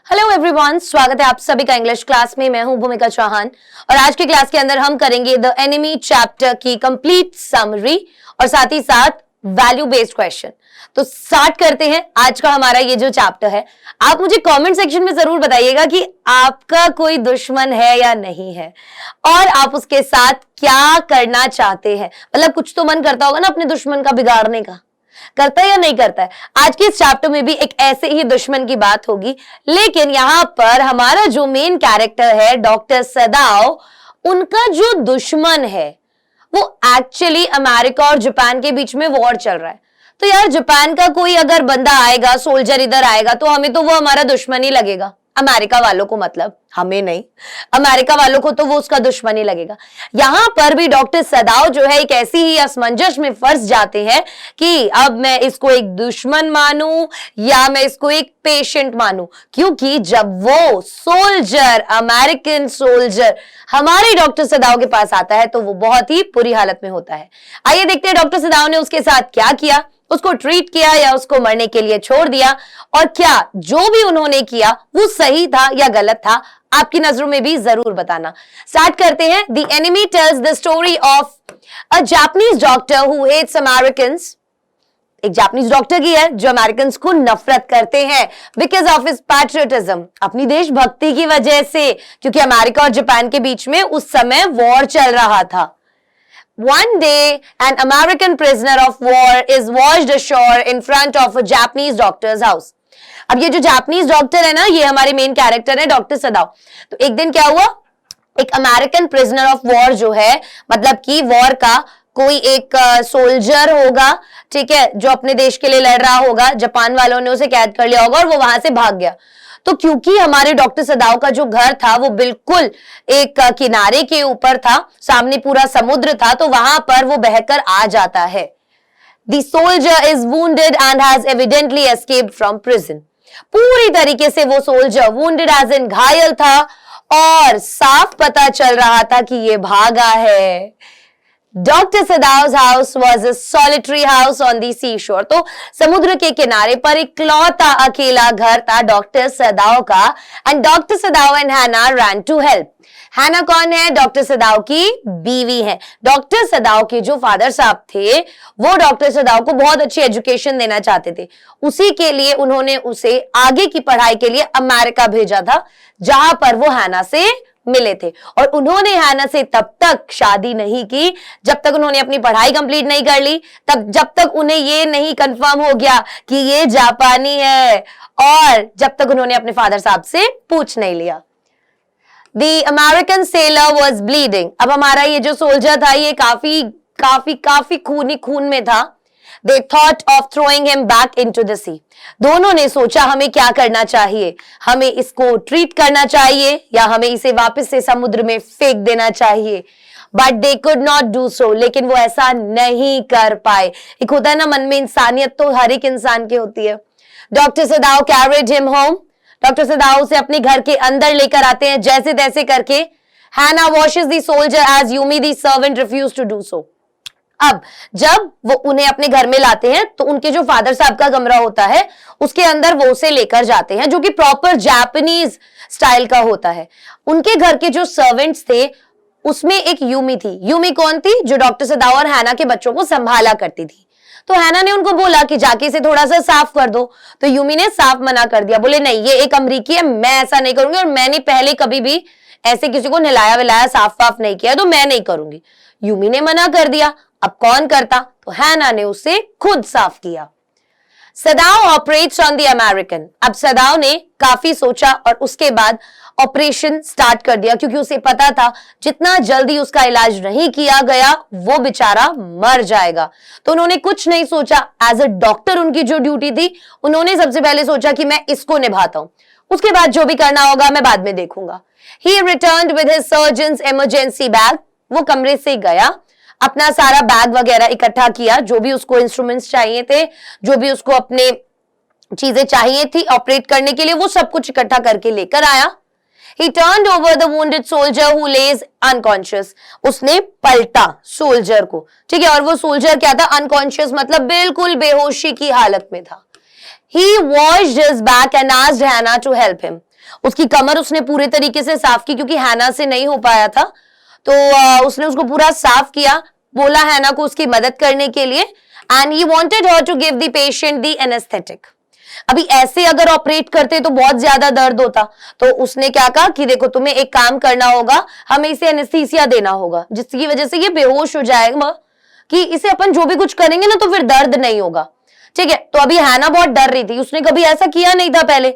Hello everyone, स्वागत है आप सभी का इंग्लिश क्लास में। मैं हूं भूमिका चौहान और आज की क्लास के अंदर हम करेंगे द एनिमी चैप्टर की कंप्लीट समरी और साथ ही साथ वैल्यू बेस्ड क्वेश्चन। तो स्टार्ट करते हैं आज का हमारा ये जो चैप्टर है। आप मुझे कमेंट सेक्शन में जरूर बताइएगा कि आपका कोई दुश्मन है या नहीं है और आप उसके साथ क्या करना चाहते हैं। मतलब कुछ तो मन करता होगा ना अपने दुश्मन का बिगाड़ने का, करता है या नहीं करता है। आज के इस चैप्टर में भी एक ऐसे ही दुश्मन की बात होगी, लेकिन यहां पर हमारा जो मेन कैरेक्टर है डॉक्टर सदाव, उनका जो दुश्मन है वो एक्चुअली अमेरिका और जापान के बीच में वॉर चल रहा है। तो यार जापान का कोई अगर बंदा आएगा, सोल्जर इधर आएगा तो हमें तो वो हमारा दुश्मन ही लगेगा। अमेरिका वालों को, मतलब हमें नहीं, अमेरिका वालों को तो वो उसका दुश्मन ही लगेगा। यहां पर भी डॉक्टर सदाव जो है एक ऐसी ही असमंजस में फंस जाते हैं कि अब मैं इसको एक दुश्मन मानूं या मैं इसको एक पेशेंट मानूं, क्योंकि जब वो सोल्जर, अमेरिकन सोल्जर हमारे डॉक्टर सदाव के पास आता है तो वो बहुत ही बुरी हालत में होता है। आइए देखते हैं डॉक्टर सदाव ने उसके साथ क्या किया, उसको ट्रीट किया या उसको मरने के लिए छोड़ दिया, और क्या जो भी उन्होंने किया वो सही था या गलत था, आपकी नजरों में भी जरूर बताना। स्टार्ट करते हैं। The enemy tells the story of a Japanese doctor who hates Americans. एक जापानीज डॉक्टर की है जो अमेरिकन्स को नफरत करते हैं बिकॉज ऑफ हिज पैट्रियटिज्म, अपनी देशभक्ति की वजह से, क्योंकि अमेरिका और जापान के बीच में उस समय वॉर चल रहा था। One day, an American prisoner of war is washed ashore in front of a Japanese doctor's house. अब ये जो जापानीज डॉक्टर है ना, ये हमारे मेन कैरेक्टर है डॉक्टर सदाव। तो एक दिन क्या हुआ, एक अमेरिकन प्रिजनर ऑफ वॉर जो है, मतलब कि वॉर का कोई एक सोल्जर होगा, ठीक है, जो अपने देश के लिए लड़ रहा होगा, जापान वालों ने उसे कैद कर लिया होगा और वो वहां से भाग गया। तो क्योंकि हमारे डॉक्टर सदाव का जो घर था वो बिल्कुल एक किनारे के ऊपर था, सामने पूरा समुद्र था, तो वहां पर वो बहकर आ जाता है। The soldier is wounded and has evidently escaped from prison. पूरी तरीके से वो सोल्जर wounded as in घायल था और साफ पता चल रहा था कि ये भागा है। Doctor Sadao's house was a solitary house on the seashore. तो समुद्र के किनारे पर एक लौता अकेला घर था डॉक्टर सदाव का, एंड डॉक्टर सदाव एंड हैना ran to help. हैना कौन है? डॉक्टर सदाव की बीवी है। डॉक्टर सदाव के जो फादर साहब थे वो डॉक्टर सदाव को बहुत अच्छी एजुकेशन देना चाहते थे, उसी के लिए उन्होंने उसे आगे की पढ़ाई के लिए अमेरिका भेजा था, जहां पर वो हैना से मिले थे। और उन्होंने हैना से तब तक शादी नहीं की जब तक उन्होंने अपनी पढ़ाई कंप्लीट नहीं कर ली, तब जब तक उन्हें ये नहीं कंफर्म हो गया कि ये जापानी है, और जब तक उन्होंने अपने फादर साहब से पूछ नहीं लिया। The American sailor was bleeding. अब हमारा ये जो सोल्जर था ये काफी खून में था। They thought of throwing him back into the sea. दोनों ने सोचा हमें क्या करना चाहिए, हमें इसको ट्रीट करना चाहिए या हमें इसे वापस से समुद्र में फेंक देना चाहिए। But they could not do so. लेकिन वो ऐसा नहीं कर पाए। एक होता है ना मन में इंसानियत, तो हर एक इंसान की होती है। Doctor सदाव carried him home. Doctor सदाव उसे अपने घर के अंदर लेकर आते हैं जैसे तैसे करके। Hannah washes the soldier as Yumi the servant refused to do so. अब जब वो उन्हें अपने घर में लाते हैं तो उनके जो फादर साहब का कमरा होता है उसके अंदर वो उसे लेकर जाते हैं, जो कि प्रॉपर जापानीज स्टाइल का होता है। उनके घर के जो सर्वेंट्स थे उसमें एक यूमी थी। यूमी कौन थी? जो डॉक्टर सदाव और हैना के बच्चों को संभाला करती थी। तो हैना ने उनको बोला कि जाके इसे थोड़ा सा साफ कर दो, तो यूमी ने साफ मना कर दिया, बोले नहीं ये एक अमरीकी है, मैं ऐसा नहीं करूंगी और मैंने पहले कभी भी ऐसे किसी को नहलाया विलाया साफ वाफ नहीं किया, तो मैं नहीं करूंगी। यूमी ने मना कर दिया। अब कौन करता? तो हैना ने उसे खुद साफ किया। सदाव ऑपरेट्स ऑन द अमेरिकन। अब सदाव ने काफी सोचा और उसके बाद ऑपरेशन स्टार्ट कर दिया, क्योंकि उसे पता था जितना जल्दी उसका इलाज नहीं किया गया वो बेचारा मर जाएगा। तो उन्होंने कुछ नहीं सोचा, एज अ डॉक्टर उनकी जो ड्यूटी थी उन्होंने सबसे पहले सोचा कि मैं इसको निभाता हूं, उसके बाद जो भी करना होगा मैं बाद में देखूंगा। He returned with his surgeon's emergency bag. वो कमरे से गया, अपना सारा बैग वगैरह इकट्ठा किया, जो भी उसको इंस्ट्रूमेंट्स चाहिए थे, जो भी उसको अपने चीजें चाहिए थी ऑपरेट करने के लिए, वो सब कुछ इकट्ठा करके लेकर आया। He turned over the wounded soldier who lays unconscious. उसने पलटा सोल्जर को, ठीक है, और वो सोल्जर क्या था? अनकॉन्शियस, मतलब बिल्कुल बेहोशी की हालत में था। He washed his back and asked Hannah to help him. उसकी कमर उसने पूरे तरीके से साफ की क्योंकि हैना से नहीं हो पाया था, तो उसने उसको पूरा साफ किया, बोला हैना को उसकी मदद करने के लिए, and he wanted her to give the patient the anaesthetic. अभी ऐसे अगर ऑपरेट करते तो बहुत ज्यादा दर्द होता, तो उसने क्या कहा कि देखो तुम्हें एक काम करना होगा, हमें इसे एनेस्थीसिया देना होगा जिसकी वजह से ये बेहोश हो जाएगा, कि इसे अपन जो भी कुछ करेंगे ना तो फिर दर्द नहीं होगा। ठीक है, तो अभी हैना बहुत डर रही थी, उसने कभी ऐसा किया नहीं था पहले,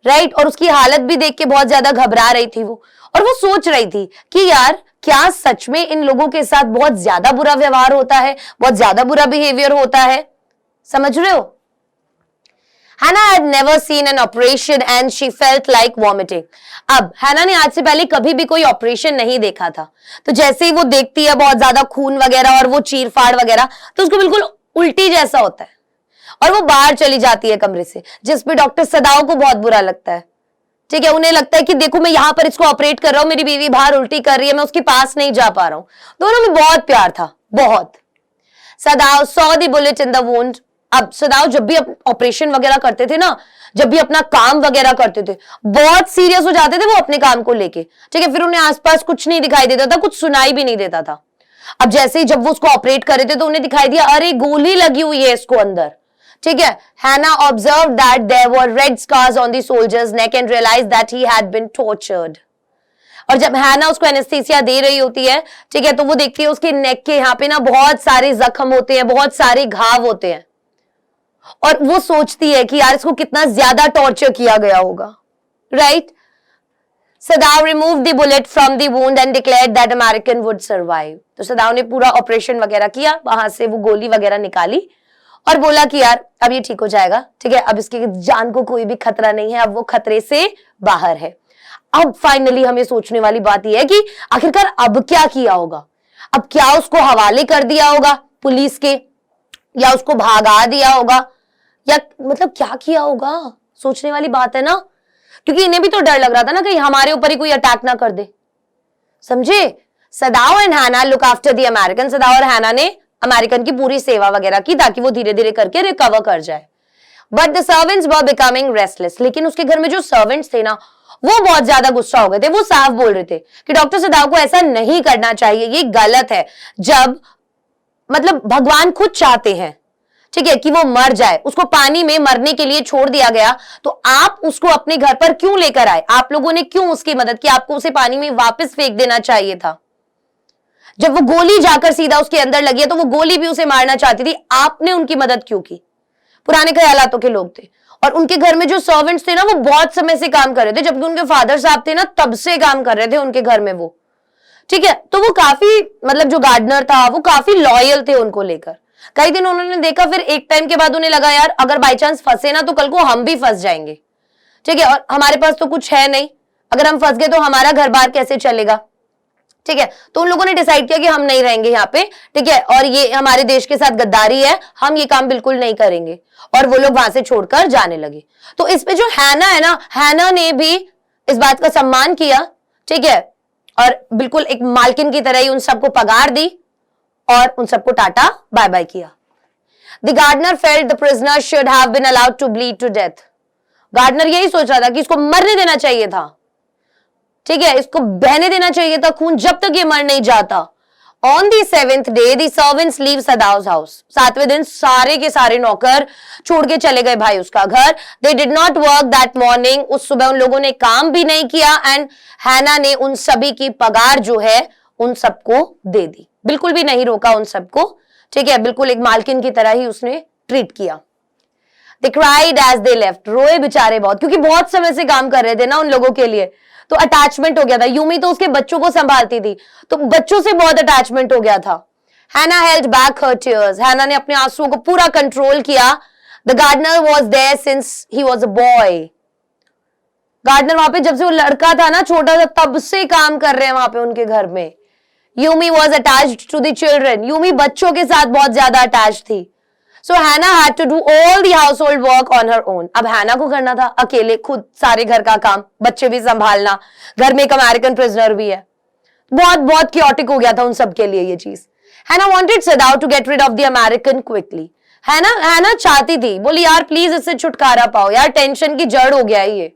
राइट, और उसकी हालत भी देख के बहुत ज्यादा घबरा रही थी वो, और वो सोच रही थी कि यार क्या सच में इन लोगों के साथ बहुत ज्यादा बुरा व्यवहार होता है, बहुत ज्यादा बुरा बिहेवियर होता है, समझ रहे हो। Hannah had never seen an operation and she felt like vomiting. अब हैना ने आज से पहले कभी भी कोई ऑपरेशन नहीं देखा था, तो जैसे ही वो देखती है बहुत ज्यादा खून वगैरह और वो चीर फाड़ वगैरह, तो उसको बिल्कुल उल्टी जैसा होता है और वो बाहर चली जाती है कमरे से, जिसपे डॉक्टर सदाओ को बहुत बुरा लगता है। ठीक है, उन्हें लगता है कि देखो मैं यहाँ पर इसको ऑपरेट कर रहा हूँ, मेरी बीवी बाहर उल्टी कर रही है, मैं उसके पास नहीं जा पा रहा हूँ। दोनों में बहुत प्यार था, बहुत। Sadao saw the bullet in the wound. अब सदाओ जब भी ऑपरेशन वगैरह करते थे ना, जब भी अपना काम वगैरह करते थे, बहुत सीरियस हो जाते थे वो अपने काम को लेके। ठीक है, फिर उन्हें आसपास कुछ नहीं दिखाई देता था, कुछ सुनाई भी नहीं देता था। अब जैसे ही जब वो उसको ऑपरेट कर रहे थे तो उन्हें दिखाई दिया अरे गोली लगी हुई है इसको अंदर। ठीक है, Hana observe that there were red scars on the soldier's neck and realise that he had been tortured. और जब हैना उसको एनेस्थीसिया दे रही होती है, ठीक है, तो वो देखती है उसके नेक के यहाँ पे ना बहुत सारे जख्म होते हैं, बहुत सारे घाव होते हैं, और वो सोचती है कि यार इसको कितना ज्यादा टॉर्चर किया गया होगा, right. सदाव remove the bullet from the wound and declared that American would survive. तो सदाव ने पूरा ऑपरेशन वगैरह किया, वहां से वो गोली वगैरह निकाली और बोला कि यार अब ये ठीक हो जाएगा। ठीक है, अब इसकी जान को कोई भी खतरा नहीं है, अब वो खतरे से बाहर है। अब फाइनली हमें सोचने वाली बात यह है कि आखिरकार अब क्या किया होगा। अब क्या उसको हवाले कर दिया होगा पुलिस के, या उसको भागा दिया होगा, या मतलब क्या किया होगा, सोचने वाली बात है ना, क्योंकि इन्हें भी तो डर लग रहा था ना कहीं हमारे ऊपर ही कोई अटैक ना कर दे, समझे। सदाओ एंड हैना लुक आफ्टर द अमेरिकन। सदाओ और हैना ने अमेरिकन की पूरी सेवा वगैरह की ताकि वो धीरे धीरे करके रिकवर कर जाए। But the servants were becoming restless. लेकिन उसके घर में जो सर्वेंट्स थे ना, वो बहुत ज्यादा गुस्सा हो गए थे। वो साफ बोल रहे थे कि डॉक्टर सदाओ को ऐसा नहीं करना चाहिए, ये गलत है। जब मतलब भगवान खुद चाहते हैं, ठीक है, कि वो मर जाए, उसको पानी में मरने के लिए छोड़ दिया गया, तो आप उसको अपने घर पर क्यों लेकर आए? आप लोगों ने क्यों उसकी मदद की? आपको उसे पानी में वापस फेंक देना चाहिए था। जब वो गोली जाकर सीधा उसके अंदर लगी है तो वो गोली भी उसे मारना चाहती थी, आपने उनकी मदद क्यों की? पुराने ख्यालातों के लोग थे। और उनके घर में जो सर्वेंट्स थे ना, वो बहुत समय से काम कर रहे थे, जबकि उनके फादर साहब थे ना तब से काम कर रहे थे उनके घर में वो। ठीक है, तो वो काफी मतलब जो गार्डनर था वो काफी लॉयल थे उनको लेकर। कई दिन उन्होंने देखा, फिर एक टाइम के बाद उन्हें लगा यार अगर बाई चांस फंसे ना तो कल को हम भी फंस जाएंगे। ठीक है, और हमारे पास तो कुछ है नहीं, अगर हम फंस गए तो हमारा घर बार कैसे चलेगा। ठीक है, तो उन लोगों ने डिसाइड किया कि हम नहीं रहेंगे यहाँ पे। ठीक है, और ये हमारे देश के साथ गद्दारी है, हम ये काम बिल्कुल नहीं करेंगे। और वो लोग वहां से छोड़कर जाने लगे। तो इसमें जो हैना है ना, हैना ने भी इस बात का सम्मान किया। ठीक है, और बिल्कुल एक मालकिन की तरह ही उन सबको पगार दी और उन सबको टाटा बाय बाय किया। The gardener felt the prisoner should have been allowed to bleed to death. Gardener यही सोच रहा था कि इसको मरने देना चाहिए था। ठीक है, इसको बहने देना चाहिए था खून जब तक ये मर नहीं जाता। On the 7th day the servants leave Sadao's house. 7वें दिन सारे के सारे नौकर छोड़ के चले गए भाई उसका घर। They did not work that morning. उस सुबह उन लोगों ने काम भी नहीं किया एंड हैना ने उन सभी की पगार जो है उन सबको दे दी, बिल्कुल भी नहीं रोका उन सबको। ठीक है, बिल्कुल एक मालकिन की तरह ही उसने ट्रीट किया। They cried as they left। रोए बेचारे बहुत, क्योंकि बहुत समय से काम कर रहे थे ना उन लोगों के लिए, तो अटैचमेंट हो गया था। यूमी तो उसके बच्चों को संभालती थी, तो बच्चों से बहुत अटैचमेंट हो गया था। हैना हेल्ड बैक हर टीयर्स। हैना ने अपने आंसुओं को पूरा कंट्रोल किया। The gardener was there since he was a boy. Gardener वहां पे जब से वो लड़का था ना, छोटा सा, तब से काम कर रहे हैं वहां पे उनके घर में। Yumi was attached to the children. Yumi बच्चों के साथ बहुत ज्यादा अटैच थी। So Hannah had to do all the household work on her own। अब हैना को करना था अकेले खुद सारे घर का काम, बच्चे भी संभालना, घर में एक अमेरिकन प्रिजनर भी है। बहुत बहुत क्योटिक हो गया था उन सब के लिए ये चीज। Hannah wanted Sadao to get rid of the American quickly। हैना चाहती थी, बोली यार प्लीज इससे छुटकारा पाओ यार, टेंशन की जड़ हो गया है ये।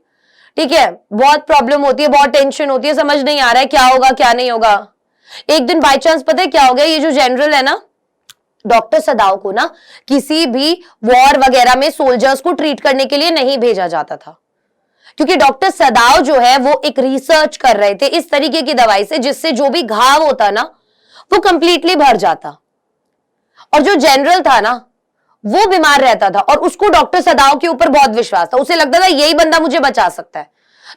ठीक है, बहुत प्रॉब्लम होती है, बहुत टेंशन होती है, समझ नहीं आ रहा है क्या होगा क्या नहीं होगा। एक दिन बाय चांस पता है क्या हो गया, ये जो जनरल है ना डॉक्टर सदाव को ना किसी भी वॉर वगैरह में सोल्जर्स को ट्रीट करने के लिए नहीं भेजा जाता था, क्योंकि डॉक्टर सदाव जो है वो एक रिसर्च कर रहे थे इस तरीके की दवाई से जिससे जो भी घाव होता ना वो कंप्लीटली भर जाता, और जो जनरल था ना वो बीमार रहता था और उसको डॉक्टर सदाव के ऊपर बहुत विश्वास था, उसे लगता था यही बंदा मुझे बचा सकता है,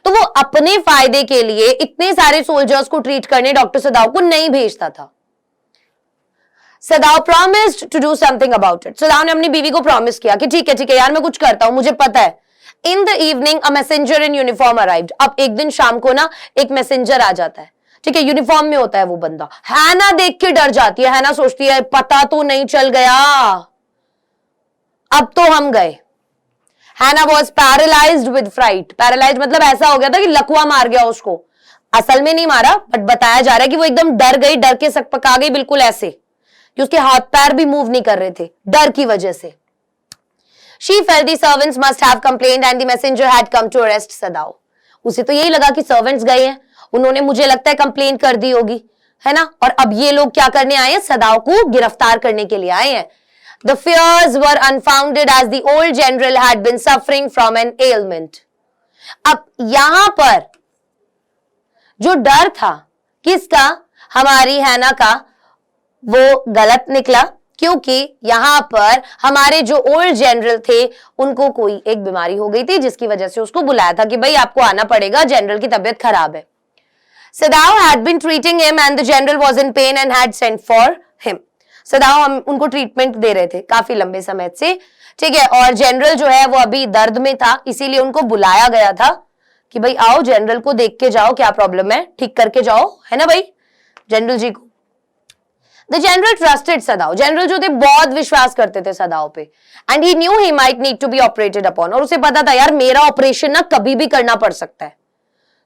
तो वो अपने फायदे के लिए इतने सारे सोल्जर्स को ट्रीट करने डॉक्टर सदाव को नहीं भेजता था। Sadao promised to do something about it. Sadao ने अपनी बीवी को प्रॉमिस किया कि ठीक है यार मैं कुछ करता हूं, मुझे पता है। In the evening a messenger in uniform arrived. अब एक दिन शाम को ना एक मैसेंजर आ जाता है, ठीक है, यूनिफॉर्म में होता है वो बंदा। हैना देख के डर जाती है, हैना सोचती है पता तो नहीं चल गया, अब तो हम गए। Hana was paralysed with fright. Paralysed मतलब ऐसा हो गया था कि लकवा मार गया उसको, असल में नहीं मारा बट बताया जा रहा है कि वो एकदम डर गई, डर के सकपका गई, बिल्कुल ऐसे कि उसके हाथ पैर भी मूव नहीं कर रहे थे डर की वजह से। She felt the servants must have complained and the messenger had come to arrest सदाव। उसे तो यही लगा कि सर्वेंट्स गए हैं, उन्होंने मुझे लगता है कंप्लेन कर दी होगी, है ना, और अब ये लोग क्या करने आए हैं, सदाव को गिरफ्तार करने के लिए आए हैं। The fears were unfounded as the old general had been suffering from an ailment। अब यहां पर जो डर था किसका, हमारी हैना का, वो गलत निकला, क्योंकि यहां पर हमारे जो ओल्ड जनरल थे उनको कोई एक बीमारी हो गई थी जिसकी वजह से उसको बुलाया था कि भाई आपको आना पड़ेगा, जनरल की तबीयत खराब है। सदाव had been treating him and the general was in pain and had sent for him। सदाव हम उनको ट्रीटमेंट दे रहे थे काफी लंबे समय से, ठीक है, और जनरल जो है वो अभी दर्द में था, इसीलिए उनको बुलाया गया था कि भाई आओ जनरल को देख के जाओ क्या प्रॉब्लम है, ठीक करके जाओ, है ना भाई, जनरल जी को। The general trusted सदाव। जनरल जो थे बहुत विश्वास करते थे सदाव पे, and he knew he might need to be operated upon. और उसे पता था यार मेरा ऑपरेशन ना कभी भी करना पड़ सकता है,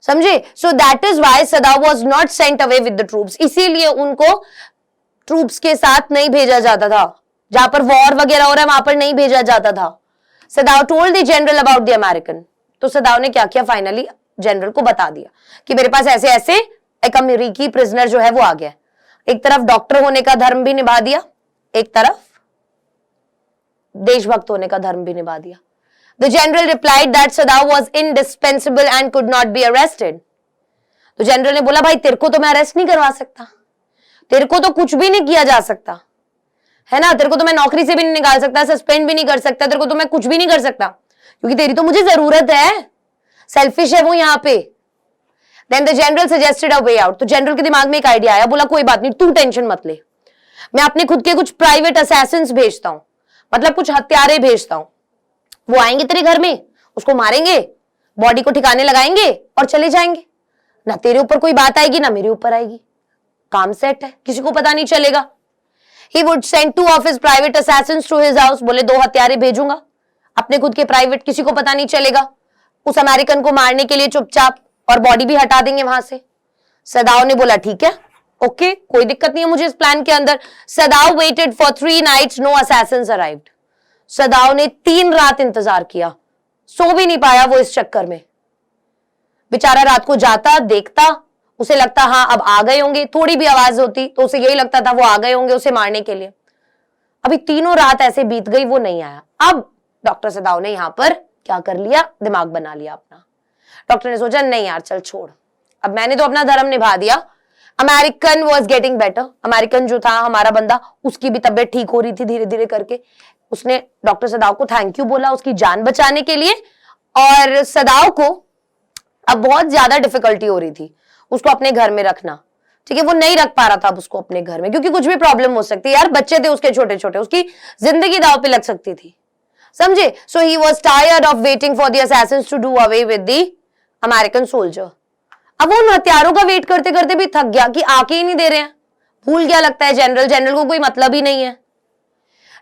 समझे। So that is why Sadao was not sent away with the troops. इसीलिए उनको ट्रूप्स के साथ नहीं भेजा जाता था, जहां पर वॉर वगैरह हो रहा है वहां पर नहीं भेजा जाता था। सदाव told the general about the American. तो सदाव ने क्या किया, फाइनली जनरल को बता दिया कि मेरे पास ऐसे ऐसे एक अमेरिकी प्रिजनर जो है वो आ गया। एक तरफ डॉक्टर होने का धर्म भी निभा दिया, एक तरफ देशभक्त होने का धर्म भी निभा दिया। The general replied that सदाव was indispensable and could not be arrested. तो जनरल ने बोला भाई तेरे को तो मैं अरेस्ट नहीं करवा सकता, तेरे को तो कुछ भी नहीं किया जा सकता, है ना, तेरे को तो मैं नौकरी से भी नहीं निकाल सकता, सस्पेंड भी नहीं कर सकता, तेरे को तो मैं कुछ भी नहीं कर सकता, क्योंकि तेरी तो मुझे जरूरत है, सेल्फिश है वो यहाँ पे। Then the general suggested a way out। तो जनरल के दिमाग में एक आइडिया आया, बोला कोई बात नहीं तू टेंशन मत ले, मैं अपने खुद के कुछ प्राइवेट असैसिन्स भेजता हूं, मतलब कुछ हत्यारे भेजता हूं, वो आएंगे तेरे घर में, उसको मारेंगे, बॉडी को ठिकाने लगाएंगे और चले जाएंगे, ना तेरे ऊपर कोई बात आएगी ना मेरे ऊपर आएगी, काम सेट है, किसी को पता नहीं चलेगा। He would send 2 of his private assassins to his house। बोले 2 हत्यारे भेजूंगा अपने खुद के प्राइवेट, किसी को पता नहीं चलेगा, उस अमेरिकन को मारने के लिए चुपचाप, और बॉडी भी हटा देंगे वहां से। सदाव ने बोला ठीक है, ओके, कोई दिक्कत नहीं है मुझे इस प्लान के अंदर। Sadao waited for 3 nights, no assassins arrived. Sadao ने 3 रात इंतजार किया, सो भी नहीं पाया वो इस चक्कर में। बेचारा रात को जाता देखता, उसे लगता हाँ अब आ गए होंगे, थोड़ी भी आवाज होती तो उसे यही लगता था वो आ गए होंगे उसे मारने के लिए। अभी 3 रात ऐसे बीत गई, वो नहीं आया। अब डॉक्टर सदाव ने यहां पर क्या कर लिया, दिमाग बना लिया अपना। डॉक्टर ने सोचा नहीं यार चल छोड़, अब मैंने तो अपना धर्म निभा दिया। American was getting better. American जो था हमारा बंदा, उसकी भी तबीयत ठीक हो रही थी धीरे धीरे करके। उसने डॉक्टर सदाव को थैंक यू बोला उसकी जान बचाने के लिए, और सदाव को अब बहुत ज्यादा डिफिकल्टी हो रही थी उसको अपने घर में रखना, ठीक है, वो नहीं रख पा रहा था अब उसको अपने घर में, क्योंकि कुछ भी प्रॉब्लम हो सकती है यार, बच्चे थे उसके छोटे छोटे, उसकी जिंदगी दांव पे लग सकती थी, समझे। So he was tired of waiting for the assassins to do away with the American soldier. अब वो उन हथियारों का वेट करते करते भी थक गया कि आके ही नहीं दे रहे हैं, भूल गया लगता है जनरल को कोई मतलब ही नहीं है।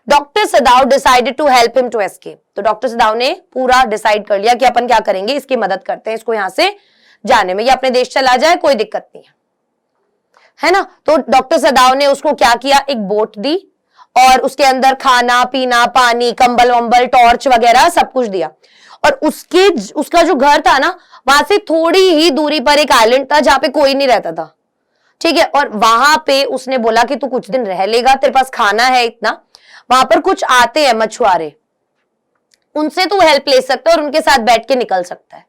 Doctor Sadao decided to help him to escape. तो डॉक्टर सदाव ने पूरा डिसाइड कर लिया कि अपन क्या करेंगे, इसकी मदद करते हैं, इसको यहां से जाने में, ये अपने देश चला जाए कोई दिक्कत नहीं है ना। तो डॉक्टर सदाव ने उसको क्या किया, एक बोट दी और उसके अंदर खाना पीना, पानी, कंबल वंबल, टॉर्च वगैरह सब कुछ दिया, और उसका जो घर था ना वहां से थोड़ी ही दूरी पर एक आइलैंड था जहां पे कोई नहीं रहता था, ठीक है। और वहां पे उसने बोला कि तू कुछ दिन रह लेगा, तेरे पास खाना है इतना, वहां पर कुछ आते हैं मछुआरे, उनसे तू हेल्प ले सकता है और उनके साथ बैठ के निकल सकता है,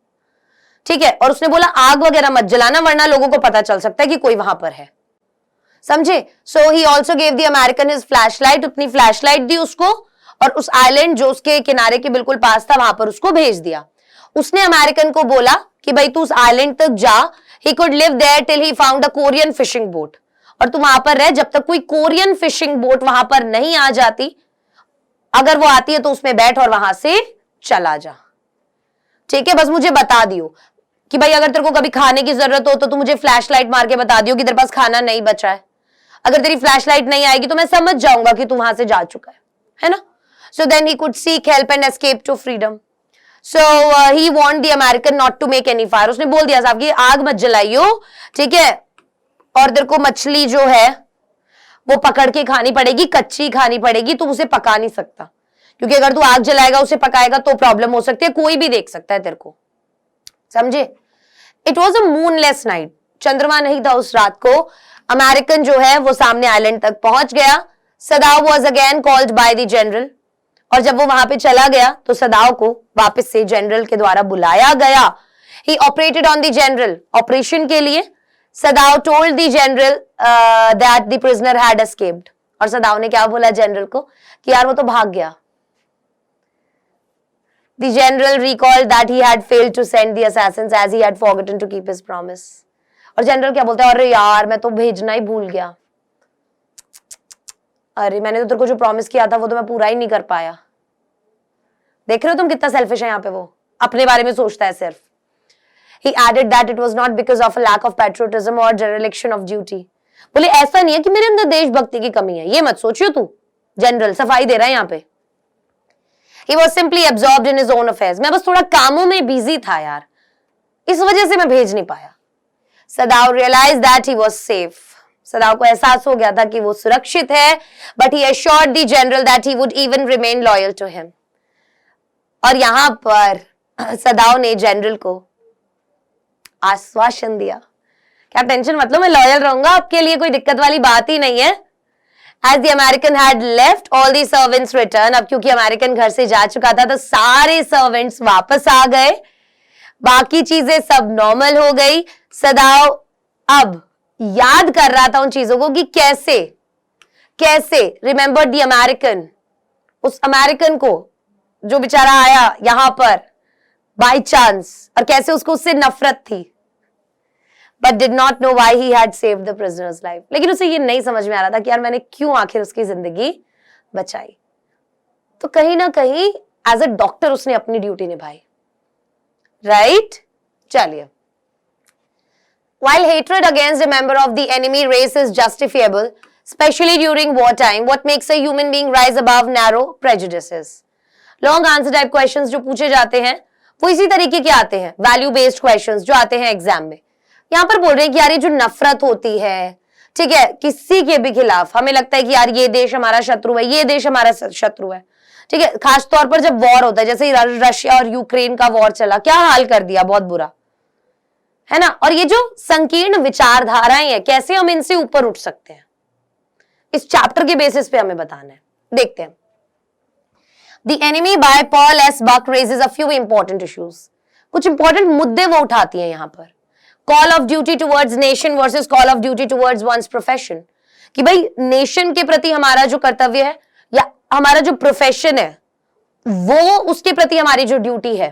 ठीक है। और उसने बोला आग वगैरह मत जलाना वरना लोगों को पता चल सकता है कि कोई वहां पर है, समझे। So he also gave the American his flashlight, अपनी फ्लैशलाइट दी उसको और उस आइलैंड जो उसके किनारे के बिल्कुल पास था वहां पर उसको भेज दिया। उसने अमेरिकन को बोला कि भाई तू उस आइलैंड तक जा, he could live there till he found a Korean fishing boat, और तू वहां पर रह जब तक कोई कोरियन फिशिंग बोट वहां पर नहीं आ जाती, अगर वो आती है तो उसमें बैठ और वहां से चला जा, ठीक है। बस मुझे बता दियो कि भाई अगर तेरे को कभी खाने की जरूरत हो तो तू मुझे फ्लैशलाइट मार के बता दियो कि तेरे पास खाना नहीं बचा है, अगर तेरी फ्लैशलाइट नहीं आएगी तो मैं समझ जाऊंगा कि तू वहां से जा चुका है ना। So then he could seek help and escape to freedom. So he want the American not to make any fire, उसने बोल दिया साहब कि आग मत जलाइयो, ठीक है, और तेरे को मछली जो है वो पकड़ के खानी पड़ेगी, कच्ची खानी पड़ेगी, तू उसे पका नहीं सकता, क्योंकि अगर तू आग जलाएगा उसे पकाएगा तो प्रॉब्लम हो सकती है, कोई भी देख सकता है तेरे को, समझे। It was a moonless night, चंद्रमा नहीं था उस रात को। अमेरिकन जो है वो सामने आइलैंड तक पहुंच गया। सदाव was again called by the general, और जब वो वहां पे चला गया तो सदाव को वापस से जनरल के द्वारा बुलाया गया। He operated on the general, operation के लिए Sadao told the general that the prisoner had escaped, और सदाव ने क्या बोला जनरल को कि यार वो तो भाग गया। The general recalled that he had failed to send the assassins as he had forgotten to keep his promise. और जनरल क्या बोलता है, अरे यार मैं तो भेजना ही भूल गया, अरे मैंने तो तेरे को जो प्रॉमिस किया था वो तो मैं पूरा ही नहीं कर पाया। देख रहे हो तुम कितना सेल्फिश है यहाँ पे, वो अपने बारे में सोचता है सिर्फ। He added that it was not because of a lack of patriotism or dereliction of duty. बोले ऐसा नहीं है कि मेरे अंदर देशभक्ति की कमी है, ये मत सोचियो तू, जनरल सफाई दे रहा है यहाँ पे। He was simply absorbed in his own affairs. मैं बस थोड़ा कामों में बिजी था यार, इस वजह से मैं भेज नहीं पाया। सदाव realized that he was safe. सदाव को एहसास हो गया था कि वो सुरक्षित है, but he assured the general that he would even remain loyal to him. और यहां पर सदाव ने जनरल को आश्वासन दिया, क्या टेंशन मत लो, मैं लॉयल रहूंगा, आपके लिए कोई दिक्कत वाली बात ही नहीं है। As the American had left, all the servants returned. अब क्योंकि अमेरिकन घर से जा चुका था तो सारे सर्वेंट्स वापस आ गए, बाकी चीजें सब नॉर्मल हो गई। सदाव अब याद कर रहा था उन चीजों को कि कैसे कैसे रिमेंबर द अमेरिकन, उस अमेरिकन को जो बेचारा आया यहां पर बाय चांस, और कैसे उसको उससे नफरत थी, but did not know why he had saved the prisoner's life. लेकिन उसे ये नहीं समझ में आ रहा था कि यार मैंने क्यों आखिर उसकी जिंदगी बचाई। तो कहीं ना कहीं एज अ डॉक्टर उसने अपनी ड्यूटी निभाई, राइट। चलिए, while hatred against a member of the enemy race is justifiable, especially during war time, what makes a human being rise above narrow prejudices? Long answer type questions जो पूछे जाते हैं वो इसी तरीके के आते हैं, वैल्यू बेस्ड क्वेश्चंस जो आते हैं एग्जाम में। यहां पर बोल रहे हैं कि यार ये जो नफरत होती है, ठीक है, किसी के भी खिलाफ, हमें लगता है कि यार ये देश हमारा शत्रु है, ये देश हमारा शत्रु है, ठीक है। खास तौर पर जब वॉर होता है, जैसे रशिया और यूक्रेन का वॉर चला, क्या हाल कर दिया, बहुत बुरा है ना। और ये जो संकीर्ण विचारधाराएं हैं, कैसे हम इनसे ऊपर उठ सकते हैं, इस चैप्टर के बेसिस पे हमें बताना है। देखते हैं। The Enemy by Paul S. Buck raises a few important issues. कुछ इंपॉर्टेंट मुद्दे वो उठाती हैं यहां पर। Call of duty towards nation versus call of duty towards one's profession. कि भाई नेशन के प्रति हमारा जो कर्तव्य है या हमारा जो प्रोफेशन है, वो उसके प्रति हमारी जो ड्यूटी है,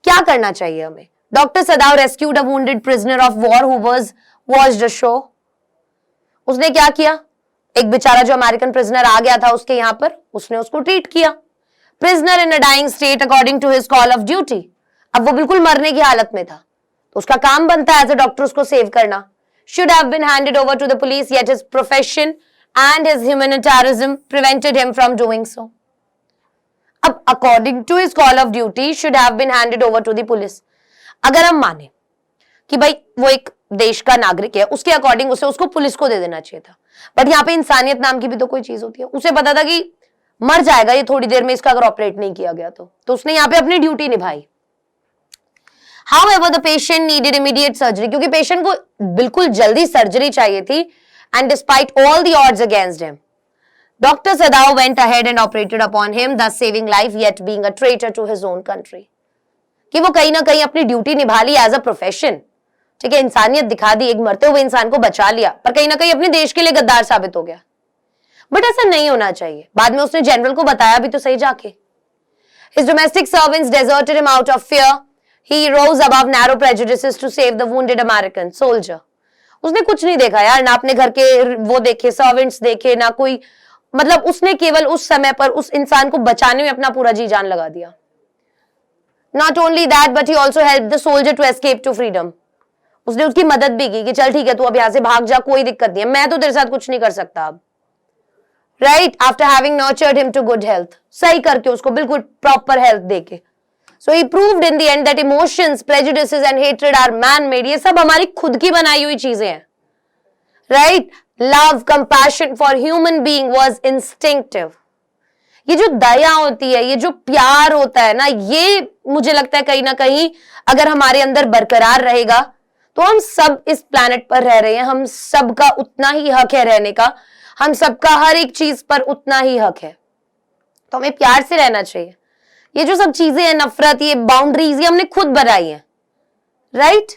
क्या करना चाहिए हमें। Doctor सदाव rescued a wounded prisoner of war who was watched a show. उसने क्या किया, एक बेचारा जो अमेरिकन प्रिजनर आ गया था उसके यहां पर, उसने उसको ट्रीट किया। Prisoner in a dying state according to his call of duty, अब वो बिल्कुल मरने की हालत में था, तो उसका काम बनता है एज अ डॉक्टर उसको सेव करना। Should have been handed over to the police, yet his profession and his humanitarianism prevented him from doing so. अब according to his call of duty should have been handed over to the police, अगर हम माने कि भाई वो एक देश का नागरिक है, उसके अकॉर्डिंग उसे उसको पुलिस को दे देना चाहिए था। बट यहाँ पे इंसानियत नाम की भी तो कोई चीज होती है, उसे पता था कि मर जाएगा ये थोड़ी देर में इसका अगर ऑपरेट नहीं किया गया तो उसने यहाँ पे अपनी ड्यूटी निभाई। However, the patient needed immediate surgery, क्योंकि पेशेंट को बिल्कुल जल्दी सर्जरी चाहिए थी, and despite all the odds against him, Dr. Sadao went ahead and operated upon him, thus saving life yet being a traitor to his own country. कि वो कहीं ना कहीं अपनी ड्यूटी निभा ली एज अ प्रोफेशन, ठीक है, इंसानियत दिखा दी, एक मरते हुए इंसान को बचा लिया, पर कहीं ना कहीं अपने देश के लिए गद्दार साबित हो गया. बट ऐसा नहीं होना चाहिए. बाद में उसने जनरल को बताया भी तो सही जाके. His domestic servants deserted him out of fear. He rose above narrow prejudices to save the wounded American soldier. उसने कुछ नहीं देखा यार, ना अपने घर के वो देखे, सर्वेंट्स देखे, ना कोई, मतलब उसने केवल उस समय पर उस इंसान को बचाने में अपना पूरा जी जान लगा दिया. Not only that, but he also helped the soldier to escape to freedom. उसने उसकी मदद भी की कि चल ठीक है, तू अब यहां से भाग जा, कोई दिक्कत नहीं है, मैं तो तेरे साथ कुछ नहीं कर सकता अब. Right? After having nurtured him to good health. सही करके उसको बिल्कुल प्रॉपर हेल्थ देके. So he proved in the end that emotions, prejudices and hatred are man-made. ये सब हमारी खुद की बनाई हुई चीजें हैं. Right? Love, compassion for human being was instinctive. ये जो दया होती है, ये जो प्यार होता है ना, ये मुझे लगता है कहीं ना कहीं अगर हमारे अंदर बरकरार रहेगा तो हम सब इस प्लैनेट पर रह रहे हैं, हम सबका उतना ही हक है रहने का, हम सबका हर एक चीज पर उतना ही हक है, तो हमें प्यार से रहना चाहिए. ये जो सब चीजें हैं, नफरत, ये बाउंड्रीज, ये हमने खुद बनाई हैं. Right?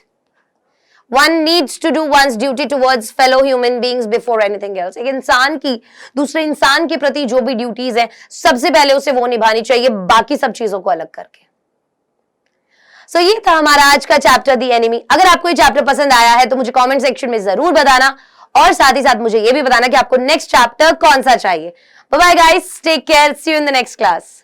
One needs to do one's duty towards fellow human beings before anything else. एक इंसान की दूसरे इंसान के प्रति जो भी ड्यूटीज हैं, सबसे पहले उसे वो निभानी चाहिए, बाकी सब चीजों को अलग करके. सो ये था हमारा आज का चैप्टर द एनिमी. अगर आपको ये चैप्टर पसंद आया है तो मुझे कमेंट सेक्शन में जरूर बताना, और साथ ही साथ मुझे ये भी बताना कि आपको नेक्स्ट चैप्टर कौन सा चाहिए. Bye bye guys, take care, see you in the next class.